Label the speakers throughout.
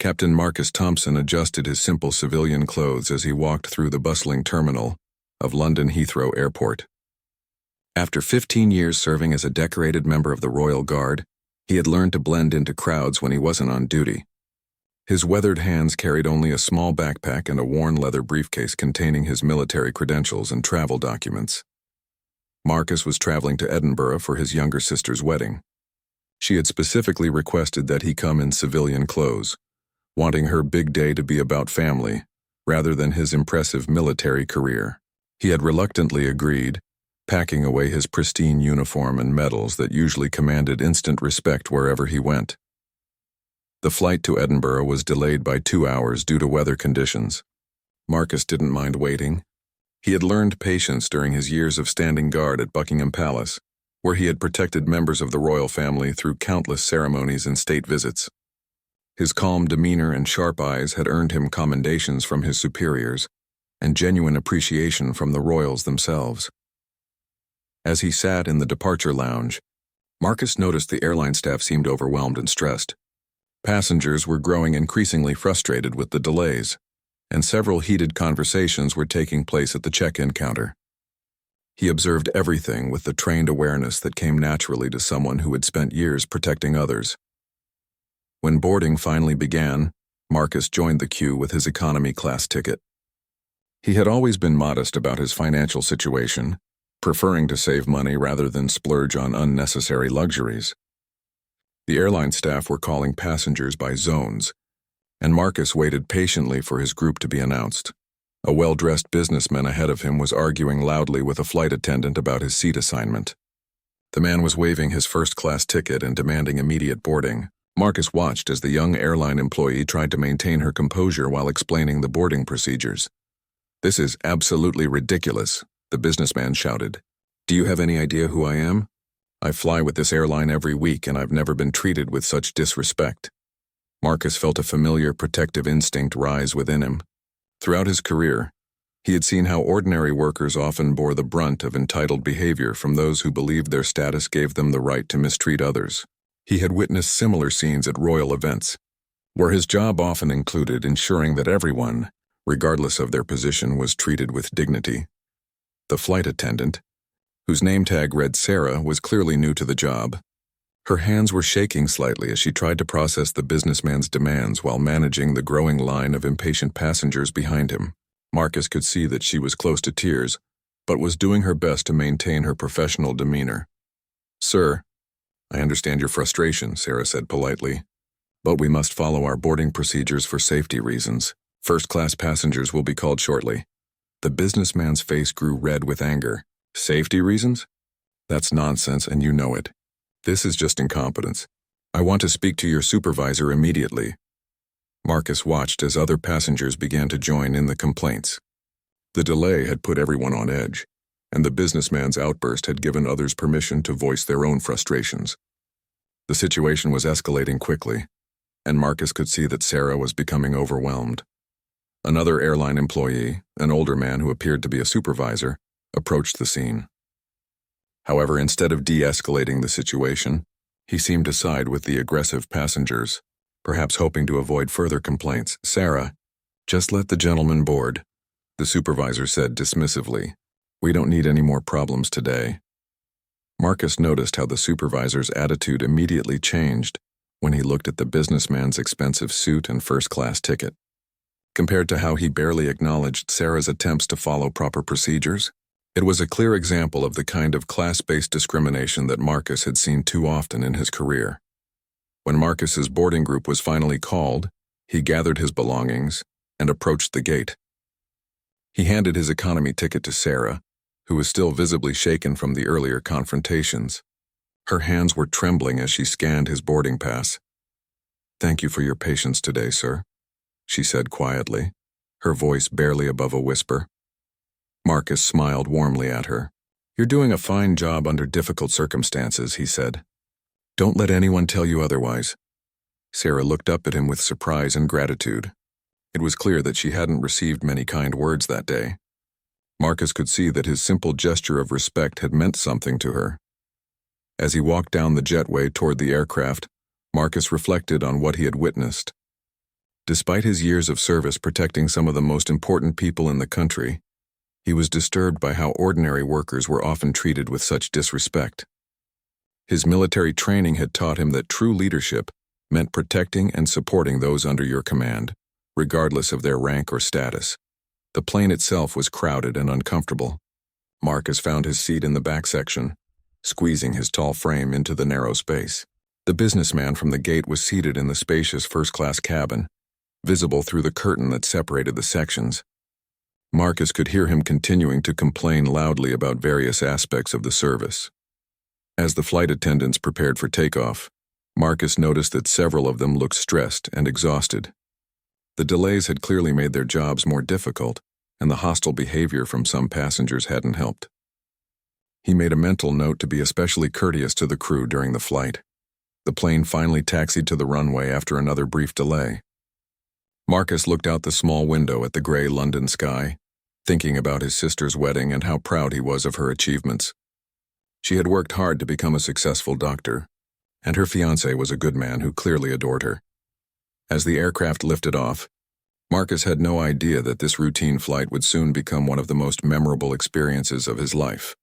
Speaker 1: Captain Marcus Thompson adjusted his simple civilian clothes as he walked through the bustling terminal of London Heathrow Airport. After 15 years serving as a decorated member of the Royal Guard, he had learned to blend into crowds when he wasn't on duty. His weathered hands carried only a small backpack and a worn leather briefcase containing his military credentials and travel documents. Marcus was traveling to Edinburgh for his younger sister's wedding. She had specifically requested that he come in civilian clothes, wanting her big day to be about family, rather than his impressive military career. He had reluctantly agreed, packing away his pristine uniform and medals that usually commanded instant respect wherever he went. The flight to Edinburgh was delayed by 2 hours due to weather conditions. Marcus didn't mind waiting. He had learned patience during his years of standing guard at Buckingham Palace, where he had protected members of the royal family through countless ceremonies and state visits. His calm demeanor and sharp eyes had earned him commendations from his superiors and genuine appreciation from the royals themselves. As he sat in the departure lounge, Marcus noticed the airline staff seemed overwhelmed and stressed. Passengers were growing increasingly frustrated with the delays, and several heated conversations were taking place at the check-in counter. He observed everything with the trained awareness that came naturally to someone who had spent years protecting others. When boarding finally began, Marcus joined the queue with his economy class ticket. He had always been modest about his financial situation, preferring to save money rather than splurge on unnecessary luxuries. The airline staff were calling passengers by zones, and Marcus waited patiently for his group to be announced. A well-dressed businessman ahead of him was arguing loudly with a flight attendant about his seat assignment. The man was waving his first-class ticket and demanding immediate boarding. Marcus watched as the young airline employee tried to maintain her composure while explaining the boarding procedures. "This is absolutely ridiculous," the businessman shouted. "Do you have any idea who I am? I fly with this airline every week and I've never been treated with such disrespect." Marcus felt a familiar protective instinct rise within him. Throughout his career, he had seen how ordinary workers often bore the brunt of entitled behavior from those who believed their status gave them the right to mistreat others. He had witnessed similar scenes at royal events, where his job often included ensuring that everyone, regardless of their position, was treated with dignity. The flight attendant, whose name tag read Sarah, was clearly new to the job. Her hands were shaking slightly as she tried to process the businessman's demands while managing the growing line of impatient passengers behind him. Marcus could see that she was close to tears, but was doing her best to maintain her professional demeanor. "Sir, I understand your frustration," Sarah said politely, "but we must follow our boarding procedures for safety reasons. First-class passengers will be called shortly." The businessman's face grew red with anger. "Safety reasons? That's nonsense, and you know it. This is just incompetence. I want to speak to your supervisor immediately." Marcus watched as other passengers began to join in the complaints. The delay had put everyone on edge, and the businessman's outburst had given others permission to voice their own frustrations. The situation was escalating quickly, and Marcus could see that Sarah was becoming overwhelmed. Another airline employee, an older man who appeared to be a supervisor, approached the scene. However, instead of de-escalating the situation, he seemed to side with the aggressive passengers, perhaps hoping to avoid further complaints. "Sarah, just let the gentleman board," the supervisor said dismissively. "We don't need any more problems today." Marcus noticed how the supervisor's attitude immediately changed when he looked at the businessman's expensive suit and first-class ticket. Compared to how he barely acknowledged Sarah's attempts to follow proper procedures, it was a clear example of the kind of class-based discrimination that Marcus had seen too often in his career. When Marcus's boarding group was finally called, he gathered his belongings and approached the gate. He handed his economy ticket to Sarah, who was still visibly shaken from the earlier confrontations. Her hands were trembling as she scanned his boarding pass. "Thank you for your patience today, sir," she said quietly, her voice barely above a whisper. Marcus smiled warmly at her. "You're doing a fine job under difficult circumstances," he said. "Don't let anyone tell you otherwise." Sarah looked up at him with surprise and gratitude. It was clear that she hadn't received many kind words that day. Marcus could see that his simple gesture of respect had meant something to her. As he walked down the jetway toward the aircraft, Marcus reflected on what he had witnessed. Despite his years of service protecting some of the most important people in the country, he was disturbed by how ordinary workers were often treated with such disrespect. His military training had taught him that true leadership meant protecting and supporting those under your command, regardless of their rank or status. The plane itself was crowded and uncomfortable. Marcus found his seat in the back section, squeezing his tall frame into the narrow space. The businessman from the gate was seated in the spacious first-class cabin, visible through the curtain that separated the sections. Marcus could hear him continuing to complain loudly about various aspects of the service. As the flight attendants prepared for takeoff, Marcus noticed that several of them looked stressed and exhausted. The delays had clearly made their jobs more difficult, and the hostile behavior from some passengers hadn't helped. He made a mental note to be especially courteous to the crew during the flight. The plane finally taxied to the runway after another brief delay. Marcus looked out the small window at the gray London sky, thinking about his sister's wedding and how proud he was of her achievements. She had worked hard to become a successful doctor, and her fiancé was a good man who clearly adored her. As the aircraft lifted off, Marcus had no idea that this routine flight would soon become one of the most memorable experiences of his life.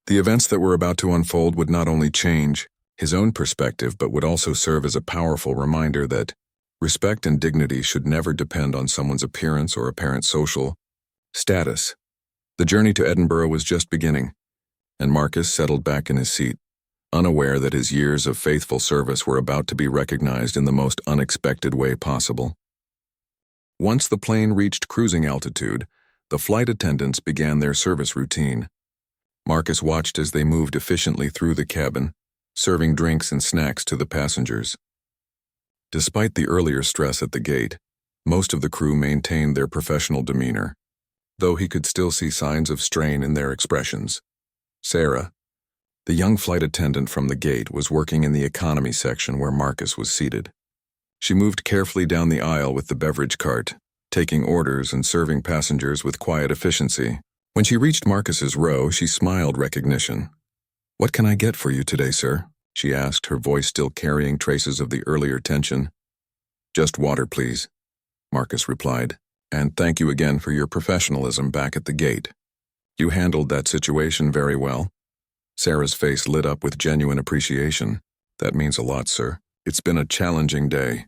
Speaker 1: The events that were about to unfold would not only change his own perspective but would also serve as a powerful reminder that respect and dignity should never depend on someone's appearance or apparent social status. The journey to Edinburgh was just beginning, and Marcus settled back in his seat, unaware that his years of faithful service were about to be recognized in the most unexpected way possible. Once the plane reached cruising altitude, the flight attendants began their service routine. Marcus watched as they moved efficiently through the cabin, serving drinks and snacks to the passengers. Despite the earlier stress at the gate, most of the crew maintained their professional demeanor, though he could still see signs of strain in their expressions. Sarah, the young flight attendant from the gate, was working in the economy section where Marcus was seated. She moved carefully down the aisle with the beverage cart, taking orders and serving passengers with quiet efficiency. When she reached Marcus's row, she smiled recognition. "What can I get for you today, sir?" she asked, her voice still carrying traces of the earlier tension. "Just water, please," Marcus replied, "and thank you again for your professionalism back at the gate. You handled that situation very well." Sarah's face lit up with genuine appreciation. "That means a lot, sir. It's been a challenging day."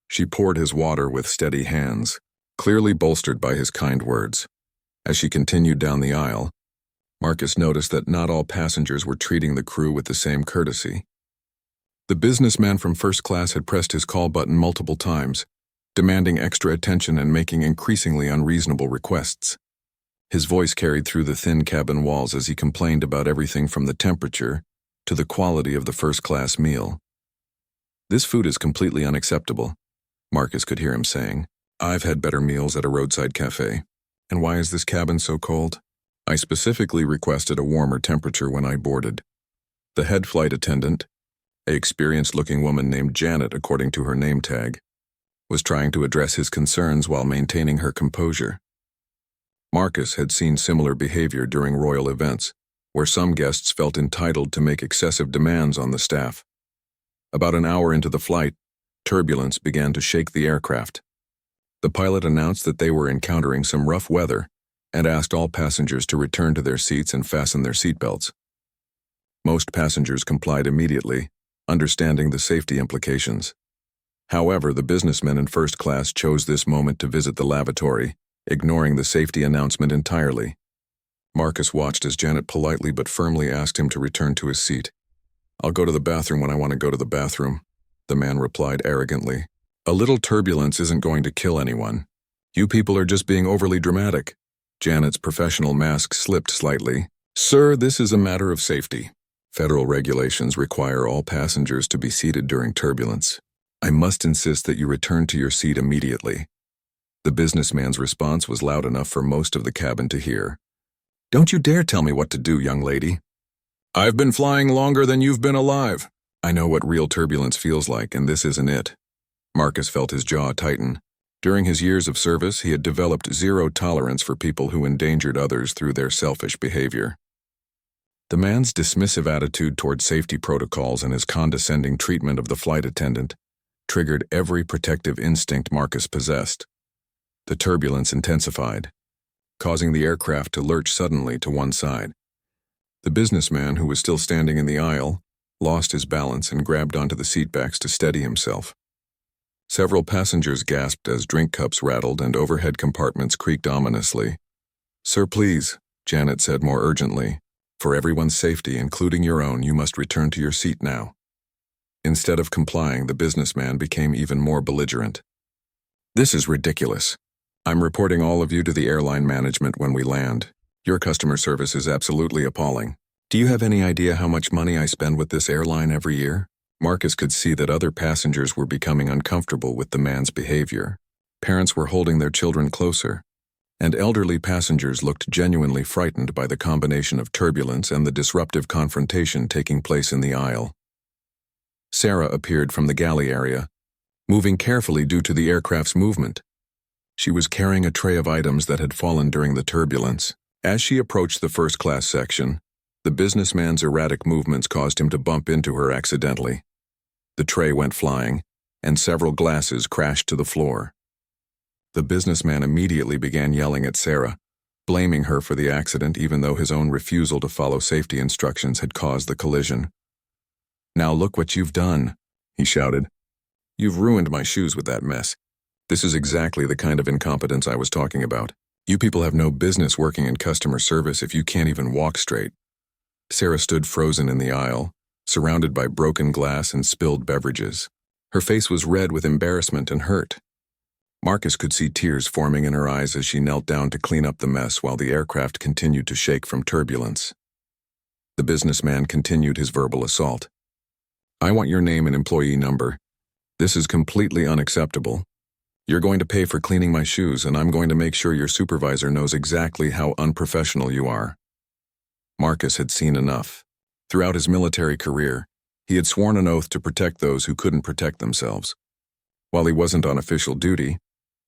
Speaker 1: She poured his water with steady hands, clearly bolstered by his kind words. As she continued down the aisle, Marcus noticed that not all passengers were treating the crew with the same courtesy. The businessman from first class had pressed his call button multiple times, demanding extra attention and making increasingly unreasonable requests. His voice carried through the thin cabin walls as he complained about everything from the temperature to the quality of the first-class meal. "This food is completely unacceptable," Marcus could hear him saying. "I've had better meals at a roadside cafe. And why is this cabin so cold? I specifically requested a warmer temperature when I boarded." The head flight attendant, an experienced-looking woman named Janet according to her name tag, was trying to address his concerns while maintaining her composure. Marcus had seen similar behavior during royal events, where some guests felt entitled to make excessive demands on the staff. About an hour into the flight, turbulence began to shake the aircraft. The pilot announced that they were encountering some rough weather and asked all passengers to return to their seats and fasten their seatbelts. Most passengers complied immediately, understanding the safety implications. However, the businessmen in first class chose this moment to visit the lavatory, ignoring the safety announcement entirely. Marcus watched as Janet politely but firmly asked him to return to his seat. "I'll go to the bathroom when I want to go to the bathroom," the man replied arrogantly. "A little turbulence isn't going to kill anyone. You people are just being overly dramatic." Janet's professional mask slipped slightly. "Sir, this is a matter of safety. Federal regulations require all passengers to be seated during turbulence. I must insist that you return to your seat immediately." The businessman's response was loud enough for most of the cabin to hear. "Don't you dare tell me what to do, young lady. I've been flying longer than you've been alive. I know what real turbulence feels like, and this isn't it." Marcus felt his jaw tighten. During his years of service, he had developed zero tolerance for people who endangered others through their selfish behavior. The man's dismissive attitude toward safety protocols and his condescending treatment of the flight attendant triggered every protective instinct Marcus possessed. The turbulence intensified, causing the aircraft to lurch suddenly to one side. The businessman, who was still standing in the aisle, lost his balance and grabbed onto the seatbacks to steady himself. Several passengers gasped as drink cups rattled and overhead compartments creaked ominously. "Sir, please," Janet said more urgently. "For everyone's safety, including your own, you must return to your seat now." Instead of complying, the businessman became even more belligerent. "This is ridiculous. I'm reporting all of you to the airline management when we land. Your customer service is absolutely appalling. Do you have any idea how much money I spend with this airline every year?" Marcus could see that other passengers were becoming uncomfortable with the man's behavior. Parents were holding their children closer, and elderly passengers looked genuinely frightened by the combination of turbulence and the disruptive confrontation taking place in the aisle. Sarah appeared from the galley area, moving carefully due to the aircraft's movement. She was carrying a tray of items that had fallen during the turbulence. As she approached the first-class section, the businessman's erratic movements caused him to bump into her accidentally. The tray went flying, and several glasses crashed to the floor. The businessman immediately began yelling at Sarah, blaming her for the accident even though his own refusal to follow safety instructions had caused the collision. "Now look what you've done," he shouted. "You've ruined my shoes with that mess. This is exactly the kind of incompetence I was talking about. You people have no business working in customer service if you can't even walk straight." Sarah stood frozen in the aisle, surrounded by broken glass and spilled beverages. Her face was red with embarrassment and hurt. Marcus could see tears forming in her eyes as she knelt down to clean up the mess while the aircraft continued to shake from turbulence. The businessman continued his verbal assault. "I want your name and employee number. This is completely unacceptable. You're going to pay for cleaning my shoes, and I'm going to make sure your supervisor knows exactly how unprofessional you are." Marcus had seen enough. Throughout his military career, he had sworn an oath to protect those who couldn't protect themselves. While he wasn't on official duty,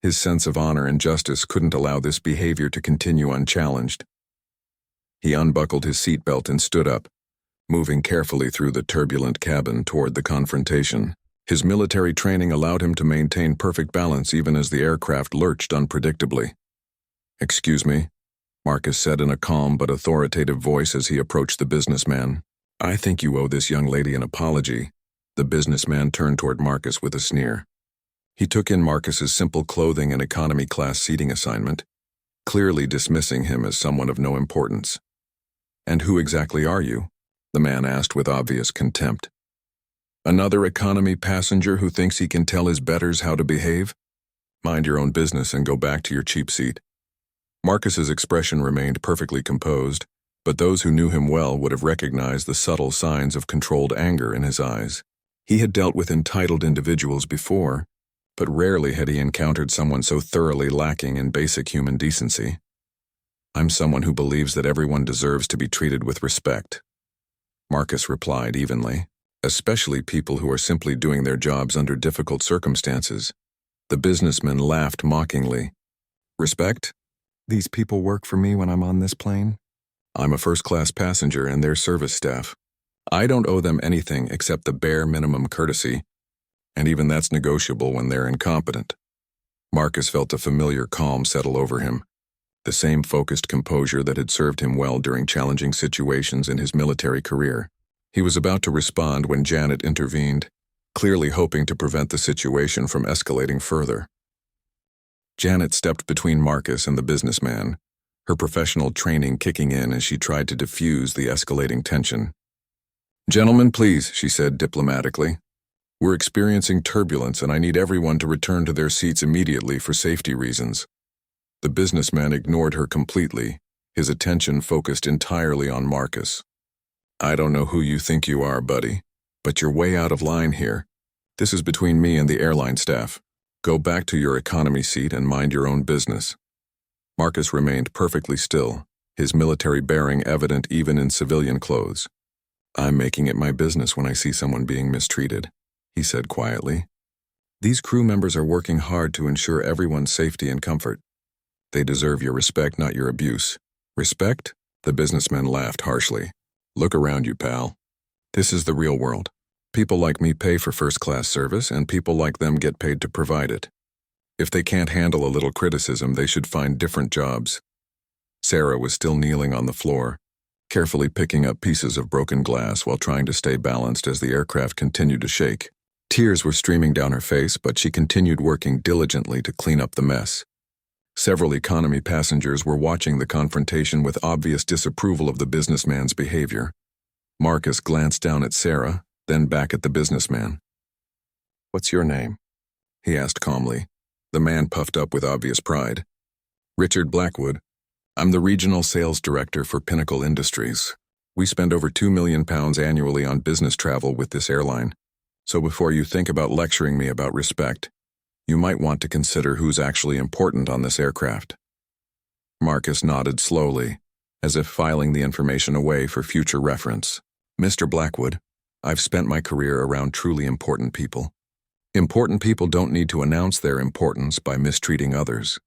Speaker 1: his sense of honor and justice couldn't allow this behavior to continue unchallenged. He unbuckled his seatbelt and stood up, moving carefully through the turbulent cabin toward the confrontation. His military training allowed him to maintain perfect balance even as the aircraft lurched unpredictably. "Excuse me," Marcus said in a calm but authoritative voice as he approached the businessman. "I think you owe this young lady an apology." The businessman turned toward Marcus with a sneer. He took in Marcus's simple clothing and economy-class seating assignment, clearly dismissing him as someone of no importance. "And who exactly are you?" the man asked with obvious contempt. "Another economy passenger who thinks he can tell his betters how to behave? Mind your own business and go back to your cheap seat." Marcus's expression remained perfectly composed, but those who knew him well would have recognized the subtle signs of controlled anger in his eyes. He had dealt with entitled individuals before, but rarely had he encountered someone so thoroughly lacking in basic human decency. "I'm someone who believes that everyone deserves to be treated with respect," Marcus replied evenly, "especially people who are simply doing their jobs under difficult circumstances." The businessman laughed mockingly. "Respect? These people work for me when I'm on this plane? I'm a first-class passenger and their service staff. I don't owe them anything except the bare minimum courtesy, and even that's negotiable when they're incompetent." Marcus felt a familiar calm settle over him, the same focused composure that had served him well during challenging situations in his military career. He was about to respond when Janet intervened, clearly hoping to prevent the situation from escalating further. Janet stepped between Marcus and the businessman, her professional training kicking in as she tried to diffuse the escalating tension. "Gentlemen, please," she said diplomatically. "We're experiencing turbulence and I need everyone to return to their seats immediately for safety reasons." The businessman ignored her completely, his attention focused entirely on Marcus. "I don't know who you think you are, buddy, but you're way out of line here. This is between me and the airline staff. Go back to your economy seat and mind your own business." Marcus remained perfectly still, his military bearing evident even in civilian clothes. "I'm making it my business when I see someone being mistreated," he said quietly. "These crew members are working hard to ensure everyone's safety and comfort. They deserve your respect, not your abuse." "Respect?" The businessman laughed harshly. "Look around you, pal. This is the real world. People like me pay for first-class service, and people like them get paid to provide it. If they can't handle a little criticism, they should find different jobs. Sarah was still kneeling on the floor, carefully picking up pieces of broken glass while trying to stay balanced as the aircraft continued to shake. Tears were streaming down her face, but she continued working diligently to clean up the mess. Several economy passengers were watching the confrontation with obvious disapproval of the businessman's behavior. Marcus glanced down at Sarah, then back at the businessman. "What's your name?" he asked calmly. The man puffed up with obvious pride. "Richard Blackwood. I'm the regional sales director for Pinnacle Industries. We spend over £2 million annually on business travel with this airline. So before you think about lecturing me about respect, you might want to consider who's actually important on this aircraft." Marcus nodded slowly, as if filing the information away for future reference. "Mr. Blackwood, I've spent my career around truly important people. Important people don't need to announce their importance by mistreating others.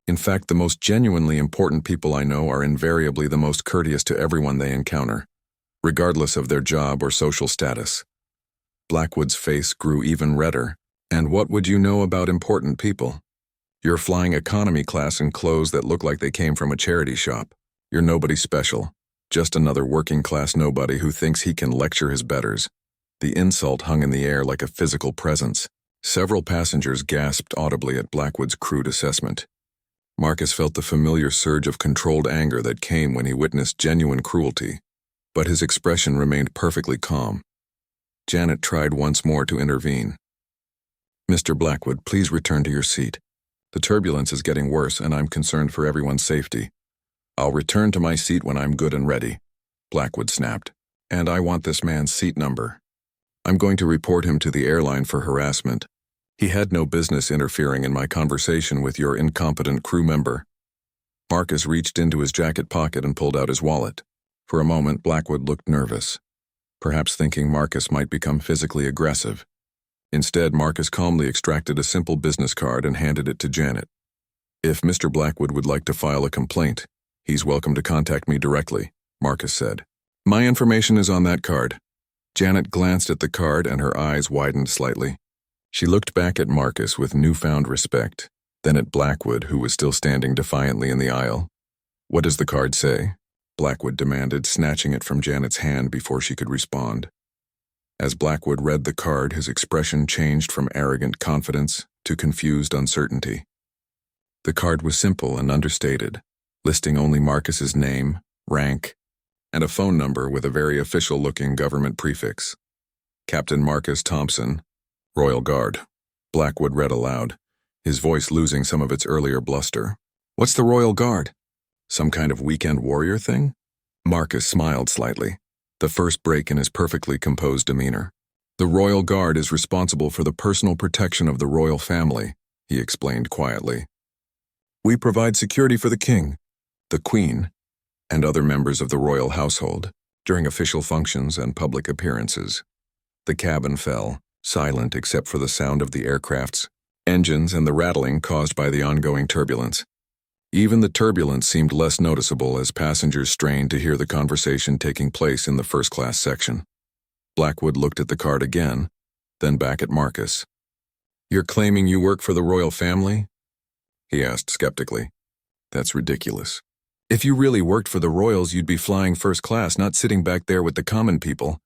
Speaker 1: In fact, the most genuinely important people I know are invariably the most courteous to everyone they encounter, regardless of their job or social status." Blackwood's face grew even redder. "And what would you know about important people? You're flying economy class in clothes that look like they came from a charity shop. You're nobody special, just another working-class nobody who thinks he can lecture his betters." The insult hung in the air like a physical presence. Several passengers gasped audibly at Blackwood's crude assessment. Marcus felt the familiar surge of controlled anger that came when he witnessed genuine cruelty, but his expression remained perfectly calm. Janet tried once more to intervene. "Mr. Blackwood, please return to your seat. The turbulence is getting worse, and I'm concerned for everyone's safety." "I'll return to my seat when I'm good and ready," Blackwood snapped. "And I want this man's seat number. I'm going to report him to the airline for harassment. He had no business interfering in my conversation with your incompetent crew member." Marcus reached into his jacket pocket and pulled out his wallet. For a moment, Blackwood looked nervous, perhaps thinking Marcus might become physically aggressive. Instead, Marcus calmly extracted a simple business card and handed it to Janet. "If Mr. Blackwood would like to file a complaint, he's welcome to contact me directly," Marcus said. "My information is on that card." Janet glanced at the card and her eyes widened slightly. She looked back at Marcus with newfound respect, then at Blackwood, who was still standing defiantly in the aisle. "What does the card say?" Blackwood demanded, snatching it from Janet's hand before she could respond. As Blackwood read the card, his expression changed from arrogant confidence to confused uncertainty. The card was simple and understated, listing only Marcus's name, rank, and a phone number with a very official-looking government prefix. "Captain Marcus Thompson, Royal Guard," Blackwood read aloud, his voice losing some of its earlier bluster. "What's the Royal Guard? Some kind of weekend warrior thing?" Marcus smiled slightly, the first break in his perfectly composed demeanor. "The Royal Guard is responsible for the personal protection of the royal family," he explained quietly. "We provide security for the king, the queen, and other members of the royal household during official functions and public appearances." The cabin fell, silent except for the sound of the aircraft's engines and the rattling caused by the ongoing turbulence. Even the turbulence seemed less noticeable as passengers strained to hear the conversation taking place in the first-class section. Blackwood looked at the card again, then back at Marcus. "You're claiming you work for the royal family?" he asked skeptically. "That's ridiculous. If you really worked for the royals, you'd be flying first class, not sitting back there with the common people."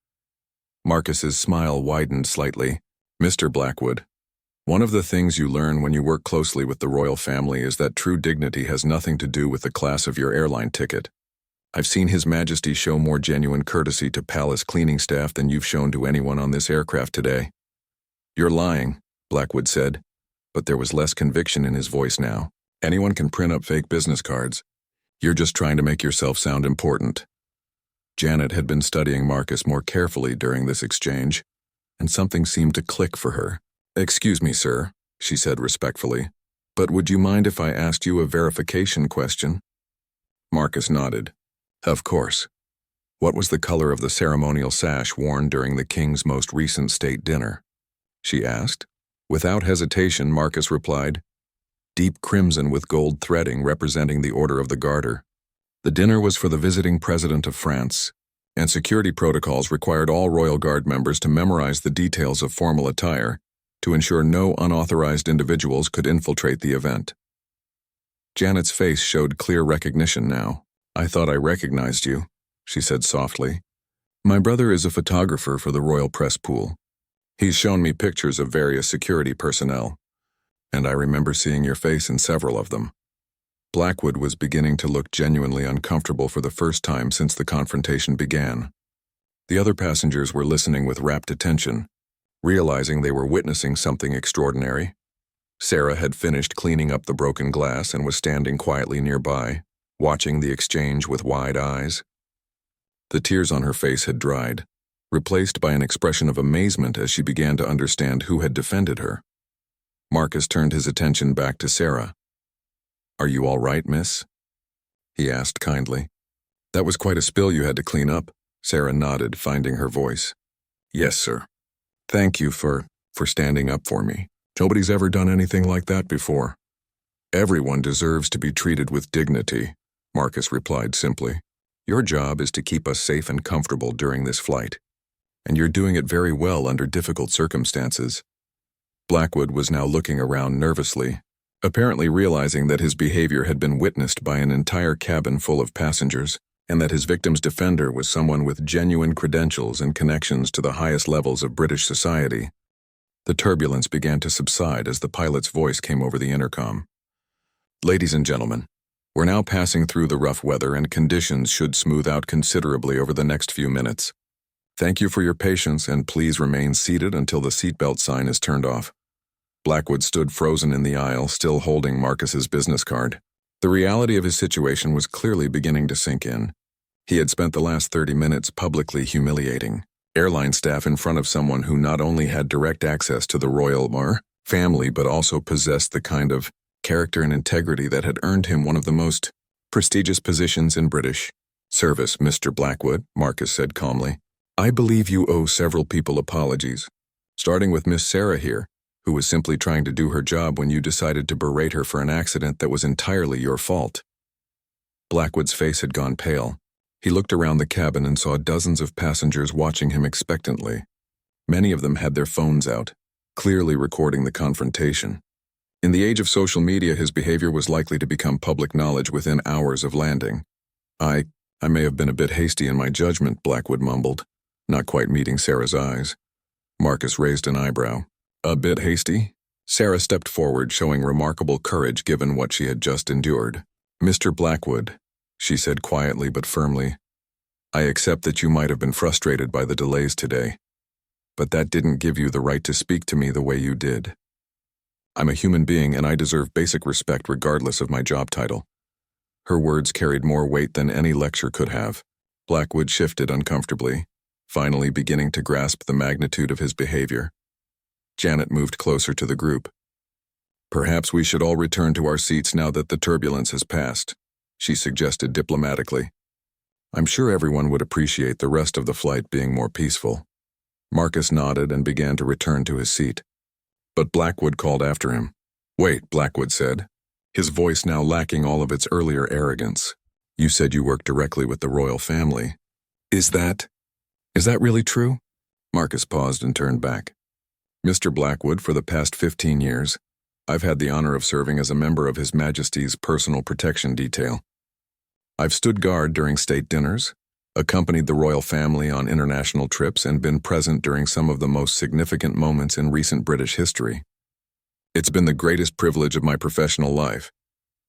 Speaker 1: Marcus's smile widened slightly. "Mr. Blackwood, one of the things you learn when you work closely with the royal family is that true dignity has nothing to do with the class of your airline ticket. I've seen His Majesty show more genuine courtesy to palace cleaning staff than you've shown to anyone on this aircraft today." "You're lying," Blackwood said, but there was less conviction in his voice now. "Anyone can print up fake business cards. You're just trying to make yourself sound important." Janet had been studying Marcus more carefully during this exchange, and something seemed to click for her. "Excuse me, sir," she said respectfully, "but would you mind if I asked you a verification question?" Marcus nodded. "Of course. What was the color of the ceremonial sash worn during the king's most recent state dinner?" she asked. Without hesitation, Marcus replied, "Deep crimson with gold threading representing the Order of the Garter. The dinner was for the visiting president of France, and security protocols required all Royal Guard members to memorize the details of formal attire to ensure no unauthorized individuals could infiltrate the event. Janet's face showed clear recognition now. "I thought I recognized you," she said softly. "My brother is a photographer for the Royal Press Pool. He's shown me pictures of various security personnel, and I remember seeing your face in several of them." Blackwood was beginning to look genuinely uncomfortable for the first time since the confrontation began. The other passengers were listening with rapt attention, realizing they were witnessing something extraordinary. Sarah had finished cleaning up the broken glass and was standing quietly nearby, watching the exchange with wide eyes. The tears on her face had dried, replaced by an expression of amazement as she began to understand who had defended her. Marcus turned his attention back to Sarah. "Are you all right, miss?" he asked kindly. "That was quite a spill you had to clean up." Sarah nodded, finding her voice. "Yes, sir. Thank you for standing up for me. Nobody's ever done anything like that before." "Everyone deserves to be treated with dignity," Marcus replied simply. "Your job is to keep us safe and comfortable during this flight, and you're doing it very well under difficult circumstances." Blackwood was now looking around nervously, apparently realizing that his behavior had been witnessed by an entire cabin full of passengers, and that his victim's defender was someone with genuine credentials and connections to the highest levels of British society. The turbulence began to subside as the pilot's voice came over the intercom. "Ladies and gentlemen, we're now passing through the rough weather and conditions should smooth out considerably over the next few minutes. Thank you for your patience and please remain seated until the seatbelt sign is turned off." Blackwood stood frozen in the aisle, still holding Marcus's business card. The reality of his situation was clearly beginning to sink in. He had spent the last 30 minutes publicly humiliating airline staff in front of someone who not only had direct access to the royal family but also possessed the kind of character and integrity that had earned him one of the most prestigious positions in British service. "Mr. Blackwood," Marcus said calmly, "I believe you owe several people apologies, starting with Miss Sarah here, who was simply trying to do her job when you decided to berate her for an accident that was entirely your fault." Blackwood's face had gone pale. He looked around the cabin and saw dozens of passengers watching him expectantly. Many of them had their phones out, clearly recording the confrontation. In the age of social media, his behavior was likely to become public knowledge within hours of landing. I may have been a bit hasty in my judgment," Blackwood mumbled, not quite meeting Sarah's eyes. Marcus raised an eyebrow. "A bit hasty?" Sarah stepped forward, showing remarkable courage given what she had just endured. "Mr. Blackwood," she said quietly but firmly, "I accept that you might have been frustrated by the delays today, but that didn't give you the right to speak to me the way you did. I'm a human being and I deserve basic respect regardless of my job title." Her words carried more weight than any lecture could have. Blackwood shifted uncomfortably, finally beginning to grasp the magnitude of his behavior. Janet moved closer to the group. "Perhaps we should all return to our seats now that the turbulence has passed," she suggested diplomatically. "I'm sure everyone would appreciate the rest of the flight being more peaceful." Marcus nodded and began to return to his seat. But Blackwood called after him. "Wait," Blackwood said, his voice now lacking all of its earlier arrogance. "You said you work directly with the royal family. Is that really true?" Marcus paused and turned back. "Mr. Blackwood, for the past 15 years, I've had the honor of serving as a member of His Majesty's personal protection detail. I've stood guard during state dinners, accompanied the royal family on international trips, and been present during some of the most significant moments in recent British history. It's been the greatest privilege of my professional life.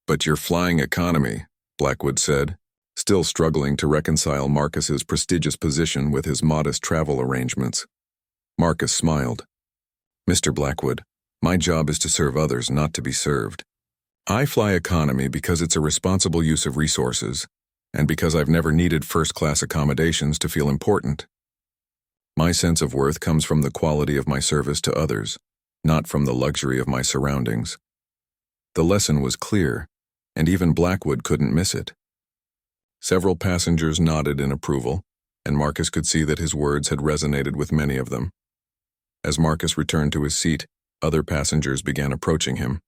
Speaker 1: But your flying economy," Blackwood said, still struggling to reconcile Marcus's prestigious position with his modest travel arrangements. Marcus smiled. "Mr. Blackwood, my job is to serve others, not to be served. I fly economy because it's a responsible use of resources, and because I've never needed first-class accommodations to feel important. My sense of worth comes from the quality of my service to others, not from the luxury of my surroundings." The lesson was clear, and even Blackwood couldn't miss it. Several passengers nodded in approval, and Marcus could see that his words had resonated with many of them. As Marcus returned to his seat, other passengers began approaching him.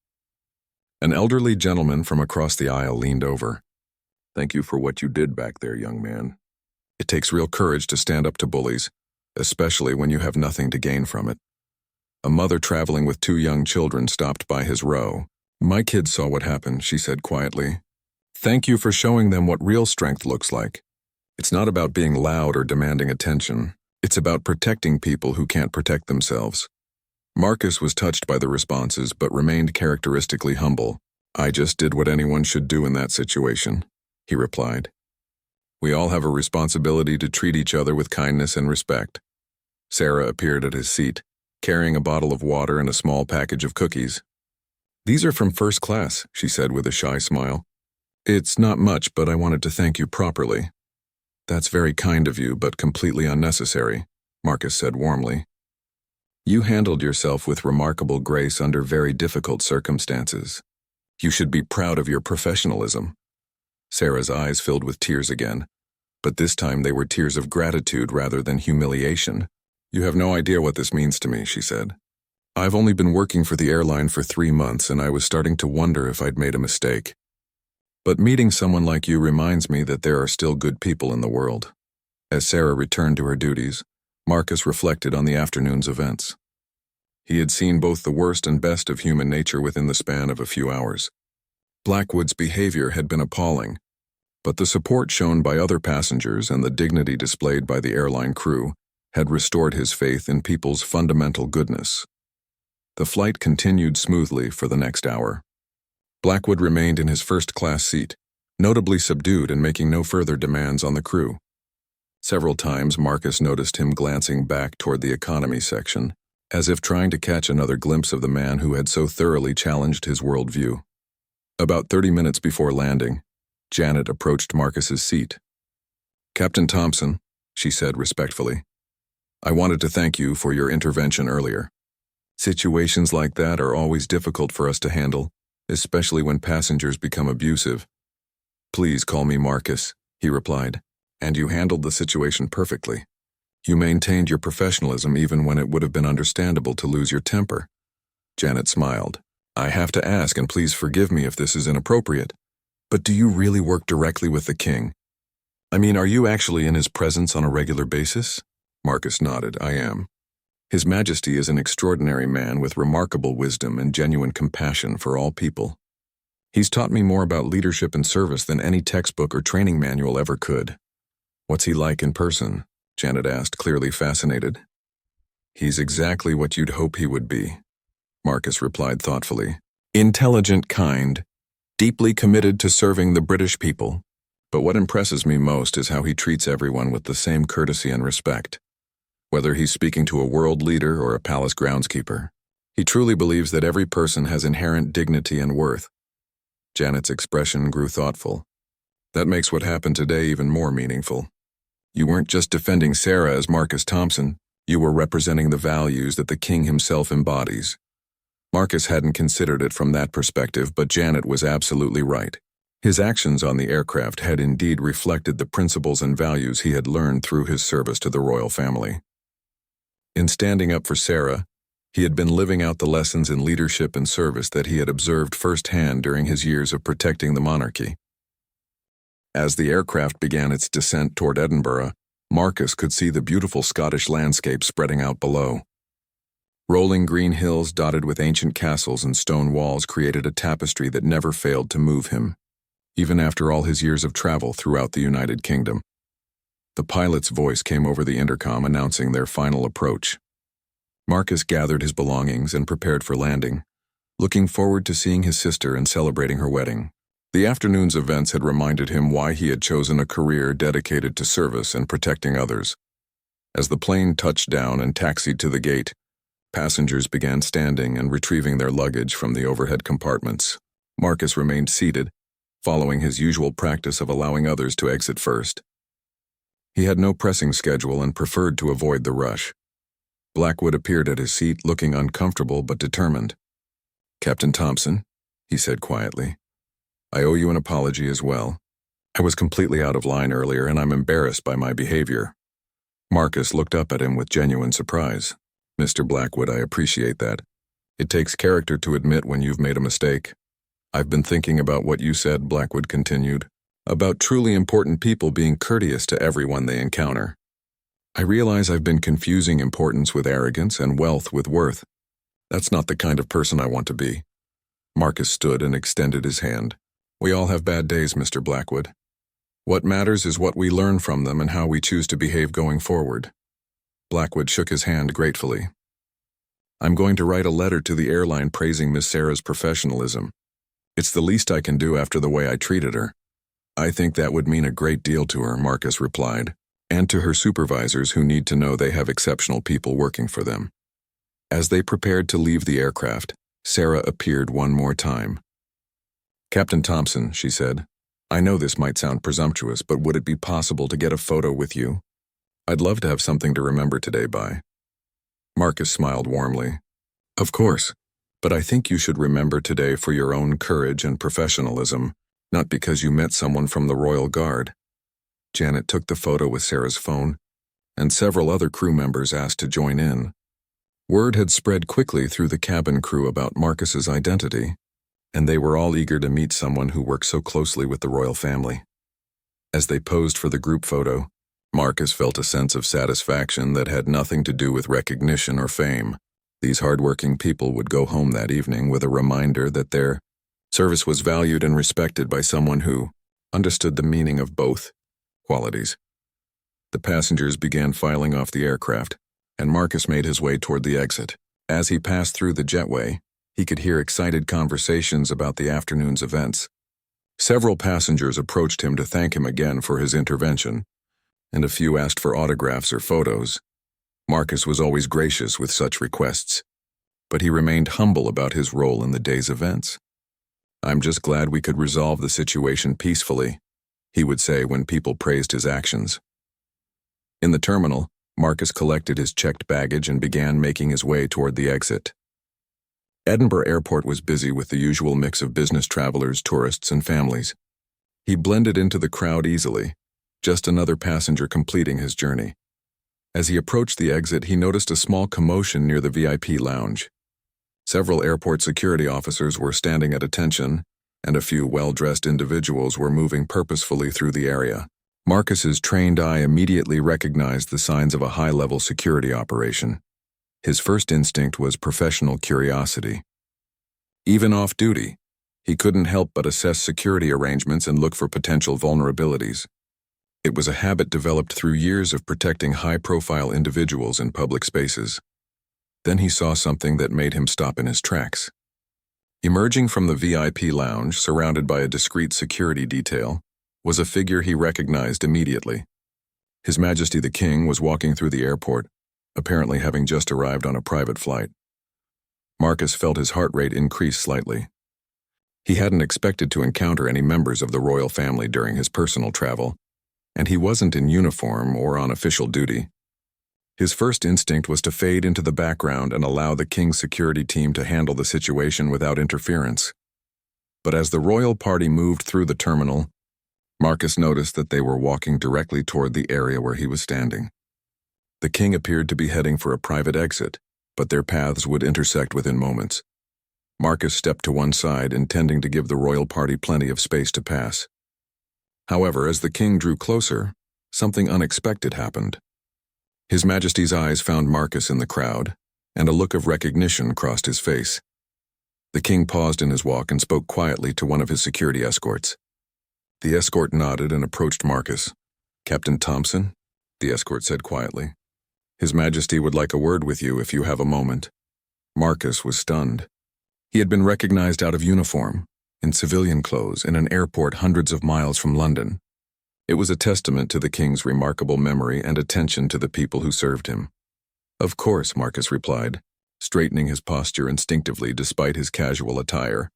Speaker 1: An elderly gentleman from across the aisle leaned over. "Thank you for what you did back there, young man. It takes real courage to stand up to bullies, especially when you have nothing to gain from it. A mother traveling with 2 young children stopped by his row. "My kids saw what happened," she said quietly. "Thank you for showing them what real strength looks like. It's not about being loud or demanding attention. It's about protecting people who can't protect themselves." Marcus was touched by the responses but remained characteristically humble. "I just did what anyone should do in that situation," he replied. "We all have a responsibility to treat each other with kindness and respect." Sarah appeared at his seat, carrying a bottle of water and a small package of cookies. "These are from first class," she said with a shy smile. "It's not much, but I wanted to thank you properly." "That's very kind of you, but completely unnecessary," Marcus said warmly. "You handled yourself with remarkable grace under very difficult circumstances. You should be proud of your professionalism." Sarah's eyes filled with tears again, but this time they were tears of gratitude rather than humiliation. "You have no idea what this means to me," she said. "I've only been working for the airline for 3 months, and I was starting to wonder if I'd made a mistake. But meeting someone like you reminds me that there are still good people in the world." As Sarah returned to her duties, Marcus reflected on the afternoon's events. He had seen both the worst and best of human nature within the span of a few hours. Blackwood's behavior had been appalling, but the support shown by other passengers and the dignity displayed by the airline crew had restored his faith in people's fundamental goodness. The flight continued smoothly for the next hour. Blackwood remained in his first-class seat, notably subdued and making no further demands on the crew. Several times Marcus noticed him glancing back toward the economy section, as if trying to catch another glimpse of the man who had so thoroughly challenged his worldview. About 30 minutes before landing, Janet approached Marcus's seat. "Captain Thompson," she said respectfully, "I wanted to thank you for your intervention earlier. Situations like that are always difficult for us to handle, especially when passengers become abusive." "Please call me Marcus," he replied, "and you handled the situation perfectly. You maintained your professionalism even when it would have been understandable to lose your temper." Janet smiled. "I have to ask, and please forgive me if this is inappropriate, but do you really work directly with the king? I mean, are you actually in his presence on a regular basis?" Marcus nodded. "I am. His Majesty is an extraordinary man with remarkable wisdom and genuine compassion for all people. He's taught me more about leadership and service than any textbook or training manual ever could." "What's he like in person?" Janet asked, clearly fascinated. "He's exactly what you'd hope he would be," Marcus replied thoughtfully. "Intelligent, kind, deeply committed to serving the British people. But what impresses me most is how he treats everyone with the same courtesy and respect. Whether he's speaking to a world leader or a palace groundskeeper, he truly believes that every person has inherent dignity and worth." Janet's expression grew thoughtful. "That makes what happened today even more meaningful. You weren't just defending Sarah as Marcus Thompson, you were representing the values that the king himself embodies." Marcus hadn't considered it from that perspective, but Janet was absolutely right. His actions on the aircraft had indeed reflected the principles and values he had learned through his service to the royal family. In standing up for Sarah, he had been living out the lessons in leadership and service that he had observed firsthand during his years of protecting the monarchy. As the aircraft began its descent toward Edinburgh, Marcus could see the beautiful Scottish landscape spreading out below. Rolling green hills dotted with ancient castles and stone walls created a tapestry that never failed to move him, even after all his years of travel throughout the United Kingdom. The pilot's voice came over the intercom announcing their final approach. Marcus gathered his belongings and prepared for landing, looking forward to seeing his sister and celebrating her wedding. The afternoon's events had reminded him why he had chosen a career dedicated to service and protecting others. As the plane touched down and taxied to the gate, passengers began standing and retrieving their luggage from the overhead compartments. Marcus remained seated, following his usual practice of allowing others to exit first. He had no pressing schedule and preferred to avoid the rush. Blackwood appeared at his seat, looking uncomfortable but determined. "Captain Thompson," he said quietly, "I owe you an apology as well. I was completely out of line earlier, and I'm embarrassed by my behavior." Marcus looked up at him with genuine surprise. "Mr. Blackwood, I appreciate that. It takes character to admit when you've made a mistake." "I've been thinking about what you said," Blackwood continued. about truly important people being courteous to everyone they encounter. I realize I've been confusing importance with arrogance and wealth with worth. That's not the kind of person I want to be. Marcus stood and extended his hand. We all have bad days, Mr. Blackwood. What matters is what we learn from them and how we choose to behave going forward. Blackwood shook his hand gratefully. I'm going to write a letter to the airline praising Miss Sarah's professionalism. It's the least I can do after the way I treated her. I think that would mean a great deal to her, Marcus replied, and to her supervisors who need to know they have exceptional people working for them. As they prepared to leave the aircraft, Sarah appeared one more time. Captain Thompson, she said, I know this might sound presumptuous, but would it be possible to get a photo with you? I'd love to have something to remember today by. Marcus smiled warmly. Of course, but I think you should remember today for your own courage and professionalism, not because you met someone from the Royal Guard. Janet took the photo with Sarah's phone, and several other crew members asked to join in. Word had spread quickly through the cabin crew about Marcus's identity, and they were all eager to meet someone who worked so closely with the royal family. As they posed for the group photo, Marcus felt a sense of satisfaction that had nothing to do with recognition or fame. These hardworking people would go home that evening with a reminder that their service was valued and respected by someone who understood the meaning of both qualities. The passengers began filing off the aircraft, and Marcus made his way toward the exit. As he passed through the jetway, he could hear excited conversations about the afternoon's events. Several passengers approached him to thank him again for his intervention, and a few asked for autographs or photos. Marcus was always gracious with such requests, but he remained humble about his role in the day's events. I'm just glad we could resolve the situation peacefully, he would say when people praised his actions. In the terminal, Marcus collected his checked baggage and began making his way toward the exit. Edinburgh Airport was busy with the usual mix of business travelers, tourists, and families. He blended into the crowd easily, just another passenger completing his journey. As he approached the exit, he noticed a small commotion near the VIP lounge. Several airport security officers were standing at attention, and a few well-dressed individuals were moving purposefully through the area. Marcus's trained eye immediately recognized the signs of a high-level security operation. His first instinct was professional curiosity. Even off-duty, he couldn't help but assess security arrangements and look for potential vulnerabilities. It was a habit developed through years of protecting high-profile individuals in public spaces. Then he saw something that made him stop in his tracks. Emerging from the VIP lounge, surrounded by a discreet security detail, was a figure he recognized immediately. His Majesty the King was walking through the airport, apparently having just arrived on a private flight. Marcus felt his heart rate increase slightly. He hadn't expected to encounter any members of the royal family during his personal travel, and he wasn't in uniform or on official duty. His first instinct was to fade into the background and allow the King's security team to handle the situation without interference. But as the royal party moved through the terminal, Marcus noticed that they were walking directly toward the area where he was standing. The king appeared to be heading for a private exit, but their paths would intersect within moments. Marcus stepped to one side, intending to give the royal party plenty of space to pass. However, as the king drew closer, something unexpected happened. His Majesty's eyes found Marcus in the crowd, and a look of recognition crossed his face. The king paused in his walk and spoke quietly to one of his security escorts. The escort nodded and approached Marcus. "Captain Thompson," the escort said quietly. "His Majesty would like a word with you if you have a moment." Marcus was stunned. He had been recognized out of uniform, in civilian clothes, in an airport hundreds of miles from London. It was a testament to the king's remarkable memory and attention to the people who served him. "Of course," Marcus replied, straightening his posture instinctively despite his casual attire.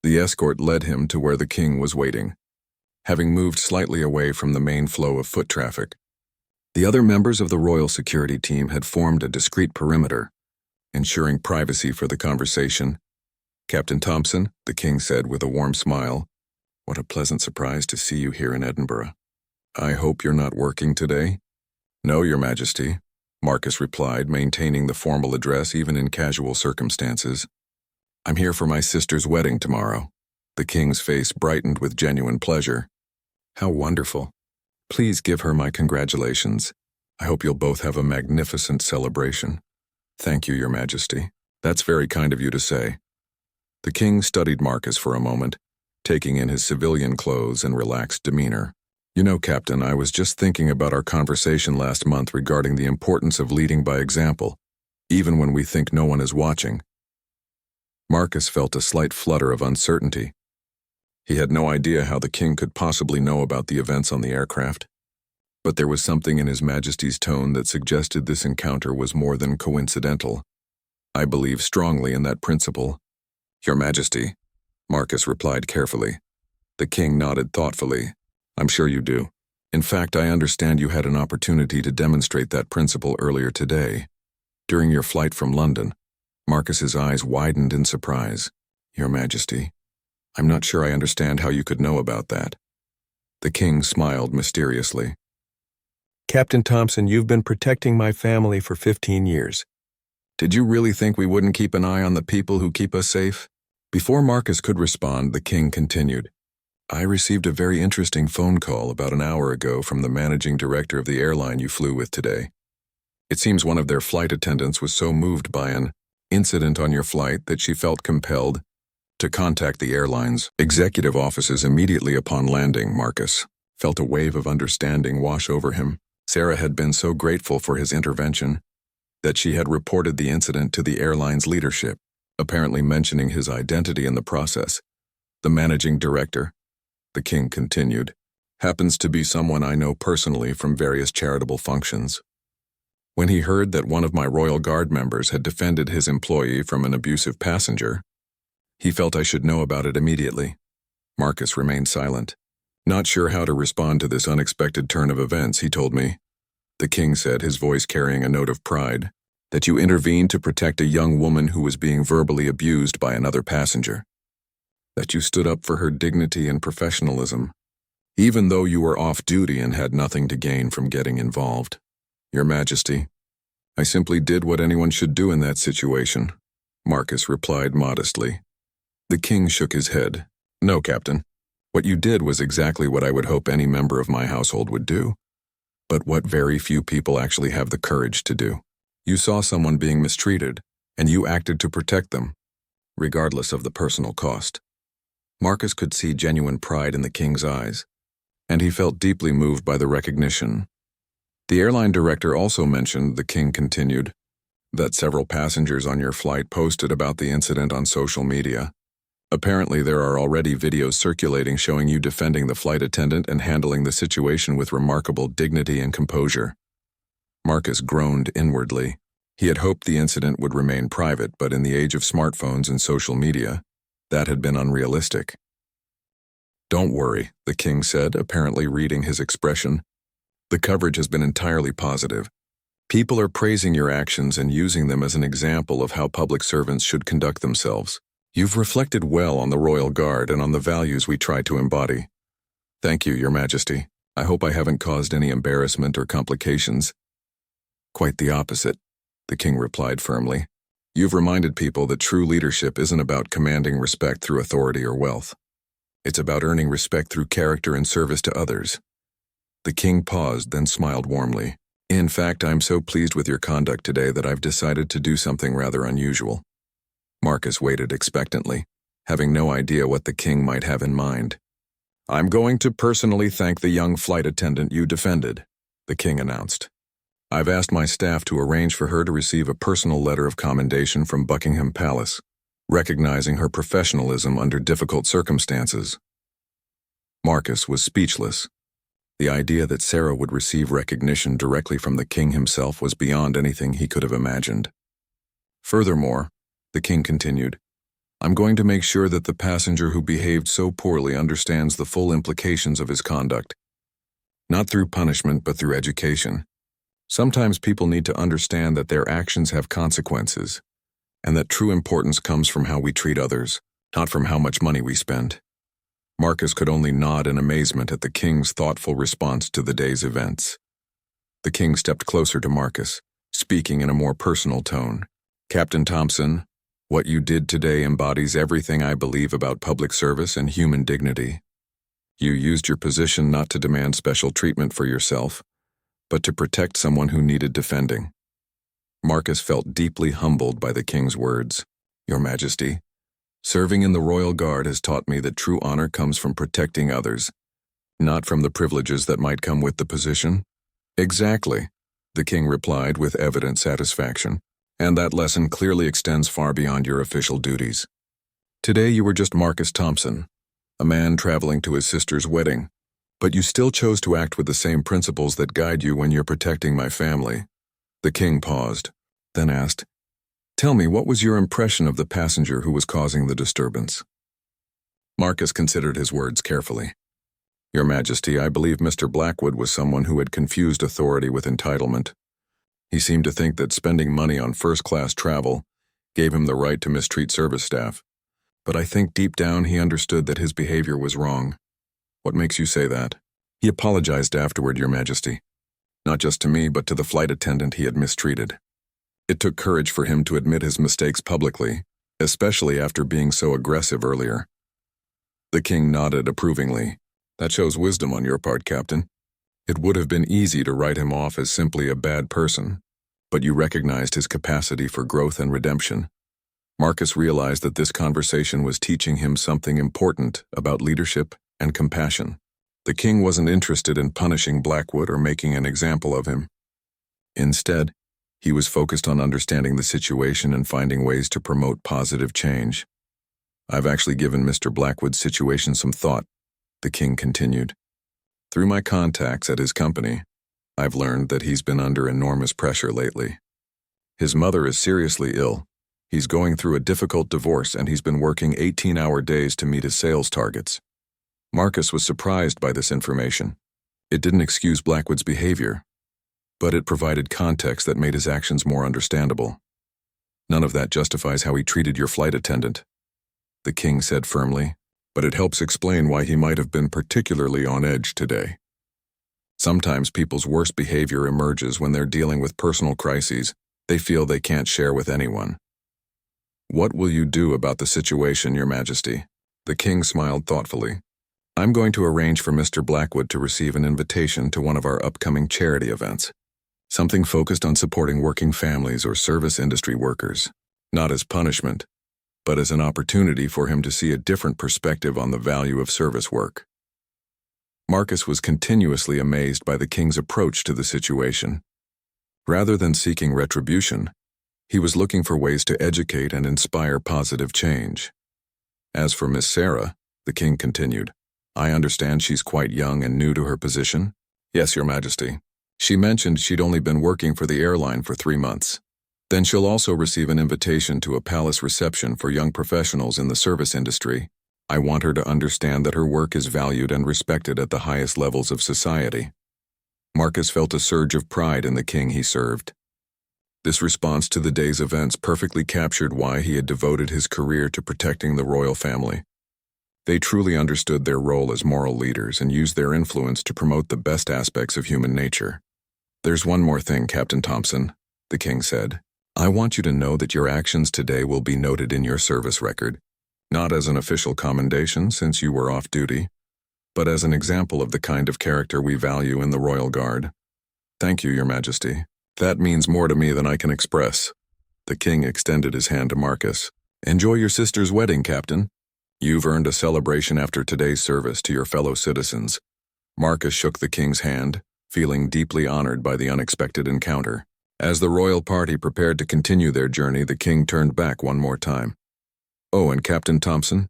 Speaker 1: The escort led him to where the king was waiting, having moved slightly away from the main flow of foot traffic. The other members of the royal security team had formed a discreet perimeter, ensuring privacy for the conversation. "Captain Thompson," the king said with a warm smile, "what a pleasant surprise to see you here in Edinburgh. I hope you're not working today?" "No, Your Majesty," Marcus replied, maintaining the formal address even in casual circumstances. "I'm here for my sister's wedding tomorrow." The king's face brightened with genuine pleasure. How wonderful. Please give her my congratulations. I hope you'll both have a magnificent celebration. Thank you, Your Majesty. That's very kind of you to say. The king studied Marcus for a moment, taking in his civilian clothes and relaxed demeanor. You know, Captain, I was just thinking about our conversation last month regarding the importance of leading by example, even when we think no one is watching. Marcus felt a slight flutter of uncertainty. He had no idea how the king could possibly know about the events on the aircraft. But there was something in His Majesty's tone that suggested this encounter was more than coincidental. I believe strongly in that principle. Your Majesty, Marcus replied carefully. The king nodded thoughtfully. I'm sure you do. In fact, I understand you had an opportunity to demonstrate that principle earlier today. During your flight from London, Marcus's eyes widened in surprise. Your Majesty, I'm not sure I understand how you could know about that. The king smiled mysteriously.
Speaker 2: Captain Thompson, you've been protecting my family for 15 years.
Speaker 1: Did you really think we wouldn't keep an eye on the people who keep us safe? Before Marcus could respond, the king continued. I received a very interesting phone call about an hour ago from the managing director of the airline you flew with today. It seems one of their flight attendants was so moved by an incident on your flight that she felt compelled to contact the airline's executive offices immediately upon landing. Marcus felt a wave of understanding wash over him. Sarah had been so grateful for his intervention that she had reported the incident to the airline's leadership, apparently mentioning his identity in the process. The managing director, the king continued, happens to be someone I know personally from various charitable functions. When he heard that one of my Royal Guard members had defended his employee from an abusive passenger, he felt I should know about it immediately. Marcus remained silent. Not sure how to respond to this unexpected turn of events, he told me. The king said, his voice carrying a note of pride, that you intervened to protect a young woman who was being verbally abused by another passenger. That you stood up for her dignity and professionalism, even though you were off duty and had nothing to gain from getting involved. Your Majesty, I simply did what anyone should do in that situation, Marcus replied modestly. The king shook his head. No, Captain. What you did was exactly what I would hope any member of my household would do, but what very few people actually have the courage to do. You saw someone being mistreated, and you acted to protect them, regardless of the personal cost. Marcus could see genuine pride in the king's eyes, and he felt deeply moved by the recognition. The airline director also mentioned, the king continued, that several passengers on your flight posted about the incident on social media. Apparently, there are already videos circulating showing you defending the flight attendant and handling the situation with remarkable dignity and composure. Marcus groaned inwardly. He had hoped the incident would remain private, but in the age of smartphones and social media, that had been unrealistic. Don't worry, the king said, apparently reading his expression. The coverage has been entirely positive. People are praising your actions and using them as an example of how public servants should conduct themselves. You've reflected well on the Royal Guard and on the values we try to embody. Thank you, Your Majesty. I hope I haven't caused any embarrassment or complications. Quite the opposite, the king replied firmly. You've reminded people that true leadership isn't about commanding respect through authority or wealth. It's about earning respect through character and service to others. The king paused, then smiled warmly. In fact, I'm so pleased with your conduct today that I've decided to do something rather unusual. Marcus waited expectantly, having no idea what the king might have in mind. I'm going to personally thank the young flight attendant you defended, the king announced. I've asked my staff to arrange for her to receive a personal letter of commendation from Buckingham Palace, recognizing her professionalism under difficult circumstances. Marcus was speechless. The idea that Sarah would receive recognition directly from the king himself was beyond anything he could have imagined. Furthermore, the king continued, I'm going to make sure that the passenger who behaved so poorly understands the full implications of his conduct. Not through punishment, but through education. Sometimes people need to understand that their actions have consequences, and that true importance comes from how we treat others, not from how much money we spend. Marcus could only nod in amazement at the king's thoughtful response to the day's events. The king stepped closer to Marcus, speaking in a more personal tone. Captain Thompson, what you did today embodies everything I believe about public service and human dignity. You used your position not to demand special treatment for yourself, but to protect someone who needed defending. Marcus felt deeply humbled by the king's words. Your Majesty, serving in the royal guard has taught me that true honor comes from protecting others, not from the privileges that might come with the position. Exactly, the king replied with evident satisfaction, and that lesson clearly extends far beyond your official duties. Today you were just Marcus Thompson, a man traveling to his sister's wedding, but you still chose to act with the same principles that guide you when you're protecting my family. The king paused, then asked, Tell me, what was your impression of the passenger who was causing the disturbance? Marcus considered his words carefully. Your Majesty, I believe Mr. Blackwood was someone who had confused authority with entitlement. He seemed to think that spending money on first-class travel gave him the right to mistreat service staff. But I think deep down he understood that his behavior was wrong. What makes you say that? He apologized afterward, Your Majesty. Not just to me, but to the flight attendant he had mistreated. It took courage for him to admit his mistakes publicly, especially after being so aggressive earlier. The king nodded approvingly. That shows wisdom on your part, Captain. It would have been easy to write him off as simply a bad person, but you recognized his capacity for growth and redemption. Marcus realized that this conversation was teaching him something important about leadership and compassion. The king wasn't interested in punishing Blackwood or making an example of him. Instead, he was focused on understanding the situation and finding ways to promote positive change. I've actually given Mr. Blackwood's situation some thought, the king continued. Through my contacts at his company, I've learned that he's been under enormous pressure lately. His mother is seriously ill. He's going through a difficult divorce and he's been working 18-hour days to meet his sales targets. Marcus was surprised by this information. It didn't excuse Blackwood's behavior, but it provided context that made his actions more understandable. None of that justifies how he treated your flight attendant, the king said firmly, but it helps explain why he might have been particularly on edge today. Sometimes people's worst behavior emerges when they're dealing with personal crises they feel they can't share with anyone. What will you do about the situation, Your Majesty? The king smiled thoughtfully. I'm going to arrange for Mr. Blackwood to receive an invitation to one of our upcoming charity events. Something focused on supporting working families or service industry workers, not as punishment, but as an opportunity for him to see a different perspective on the value of service work. Marcus was continuously amazed by the king's approach to the situation. Rather than seeking retribution, he was looking for ways to educate and inspire positive change. As for Miss Sarah, the king continued, I understand she's quite young and new to her position. Yes, Your Majesty. She mentioned she'd only been working for the airline for 3 months. Then she'll also receive an invitation to a palace reception for young professionals in the service industry. I want her to understand that her work is valued and respected at the highest levels of society. Marcus felt a surge of pride in the king he served. This response to the day's events perfectly captured why he had devoted his career to protecting the royal family. They truly understood their role as moral leaders and used their influence to promote the best aspects of human nature. There's one more thing, Captain Thompson, the king said. I want you to know that your actions today will be noted in your service record, not as an official commendation since you were off duty, but as an example of the kind of character we value in the Royal Guard. Thank you, Your Majesty. That means more to me than I can express. The king extended his hand to Marcus. Enjoy your sister's wedding, Captain. You've earned a celebration after today's service to your fellow citizens. Marcus shook the king's hand, feeling deeply honored by the unexpected encounter. As the royal party prepared to continue their journey, the king turned back one more time. Oh, and Captain Thompson,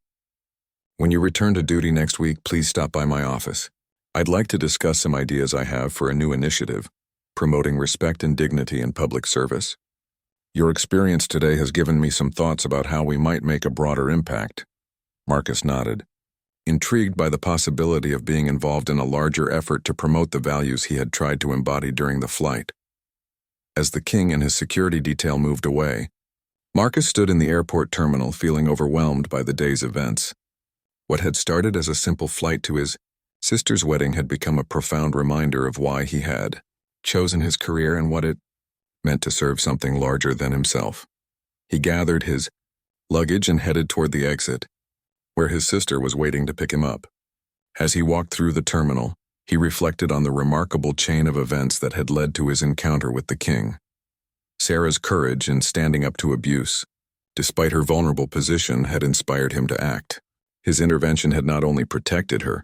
Speaker 1: when you return to duty next week, please stop by my office. I'd like to discuss some ideas I have for a new initiative, promoting respect and dignity in public service. Your experience today has given me some thoughts about how we might make a broader impact. Marcus nodded, intrigued by the possibility of being involved in a larger effort to promote the values he had tried to embody during the flight. As the king and his security detail moved away, Marcus stood in the airport terminal feeling overwhelmed by the day's events. What had started as a simple flight to his sister's wedding had become a profound reminder of why he had chosen his career and what it meant to serve something larger than himself. He gathered his luggage and headed toward the exit, where his sister was waiting to pick him up. As he walked through the terminal, he reflected on the remarkable chain of events that had led to his encounter with the king. Sarah's courage in standing up to abuse, despite her vulnerable position, had inspired him to act. His intervention had not only protected her,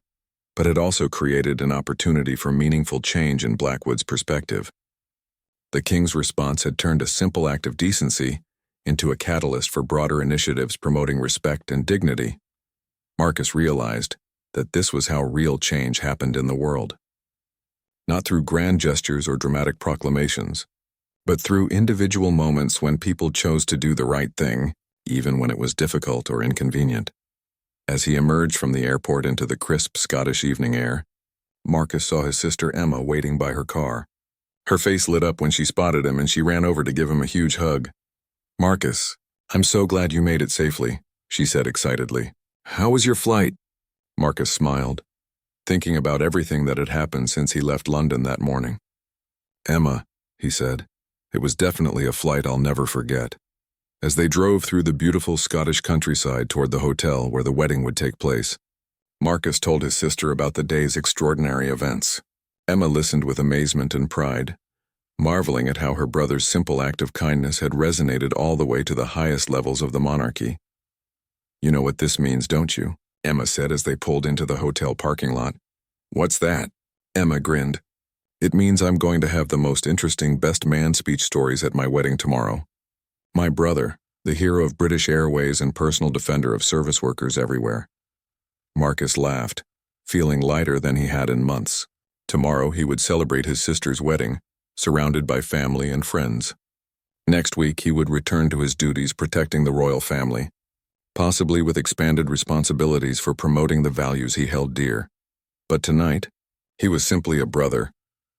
Speaker 1: but had also created an opportunity for meaningful change in Blackwood's perspective. The king's response had turned a simple act of decency into a catalyst for broader initiatives promoting respect and dignity. Marcus realized that this was how real change happened in the world. Not through grand gestures or dramatic proclamations, but through individual moments when people chose to do the right thing, even when it was difficult or inconvenient. As he emerged from the airport into the crisp Scottish evening air, Marcus saw his sister Emma waiting by her car. Her face lit up when she spotted him, and she ran over to give him a huge hug. "Marcus, I'm so glad you made it safely," she said excitedly. "How was your flight?" Marcus smiled, thinking about everything that had happened since he left London that morning. "Emma," he said, "it was definitely a flight I'll never forget." As they drove through the beautiful Scottish countryside toward the hotel where the wedding would take place, Marcus told his sister about the day's extraordinary events. Emma listened with amazement and pride, marveling at how her brother's simple act of kindness had resonated all the way to the highest levels of the monarchy. "You know what this means, don't you?" Emma said as they pulled into the hotel parking lot. "What's that?" Emma grinned. "It means I'm going to have the most interesting best man speech stories at my wedding tomorrow. My brother, the hero of British Airways and personal defender of service workers everywhere." Marcus laughed, feeling lighter than he had in months. Tomorrow he would celebrate his sister's wedding, surrounded by family and friends. Next week he would return to his duties protecting the royal family, possibly with expanded responsibilities for promoting the values he held dear. But tonight, he was simply a brother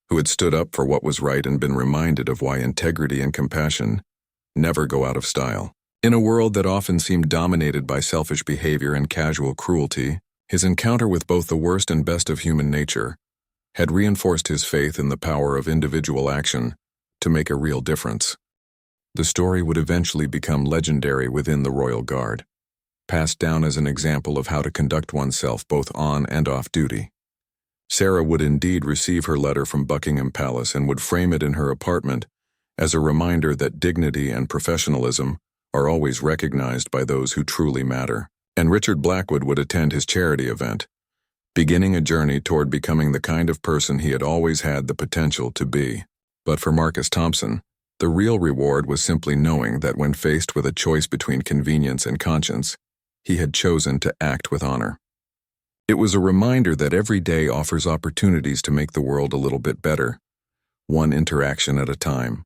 Speaker 1: who had stood up for what was right and been reminded of why integrity and compassion never go out of style. In a world that often seemed dominated by selfish behavior and casual cruelty, his encounter with both the worst and best of human nature had reinforced his faith in the power of individual action to make a real difference. The story would eventually become legendary within the Royal Guard, passed down as an example of how to conduct oneself both on and off duty. Sarah would indeed receive her letter from Buckingham Palace and would frame it in her apartment as a reminder that dignity and professionalism are always recognized by those who truly matter. And Richard Blackwood would attend his charity event, beginning a journey toward becoming the kind of person he had always had the potential to be. But for Marcus Thompson, the real reward was simply knowing that when faced with a choice between convenience and conscience, he had chosen to act with honor. It was a reminder that every day offers opportunities to make the world a little bit better, one interaction at a time.